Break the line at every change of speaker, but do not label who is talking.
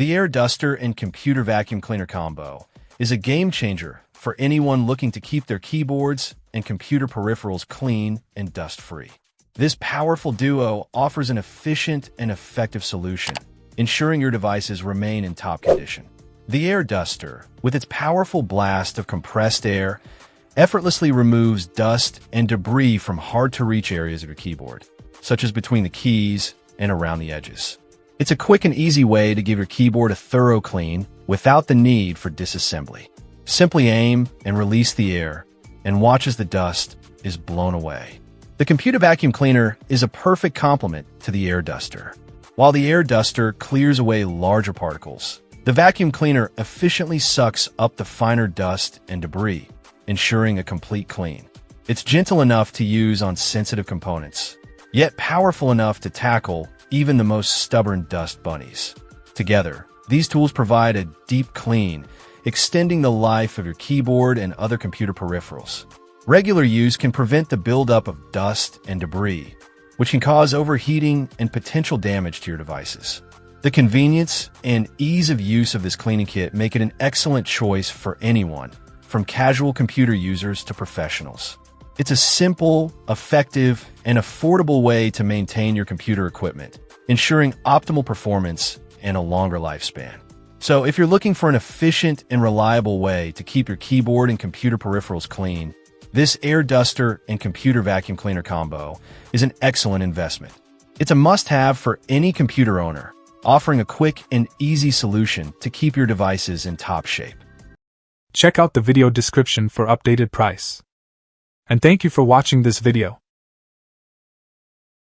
The Air Duster and Computer Vacuum Cleaner combo is a game changer for anyone looking to keep their keyboards and computer peripherals clean and dust-free. This powerful duo offers an efficient and effective solution, ensuring your devices remain in top condition. The Air Duster, with its powerful blast of compressed air, effortlessly removes dust and debris from hard-to-reach areas of your keyboard, such as between the keys and around the edges. It's a quick and easy way to give your keyboard a thorough clean without the need for disassembly. Simply aim and release the air, and watch as the dust is blown away. The Computer Vacuum Cleaner is a perfect complement to the Air Duster. While the Air Duster clears away larger particles, the vacuum cleaner efficiently sucks up the finer dust and debris, ensuring a complete clean. It's gentle enough to use on sensitive components, yet powerful enough to tackle even the most stubborn dust bunnies. Together, these tools provide a deep clean, extending the life of your keyboard and other computer peripherals. Regular use can prevent the buildup of dust and debris, which can cause overheating and potential damage to your devices. The convenience and ease of use of this cleaning kit make it an excellent choice for anyone, from casual computer users to professionals. It's a simple, effective, and affordable way to maintain your computer equipment, ensuring optimal performance and a longer lifespan. So if you're looking for an efficient and reliable way to keep your keyboard and computer peripherals clean, this Air Duster and Computer Vacuum Cleaner combo is an excellent investment. It's a must-have for any computer owner, offering a quick and easy solution to keep your devices in top shape.
Check out the video description for updated price. And thank you for watching this video.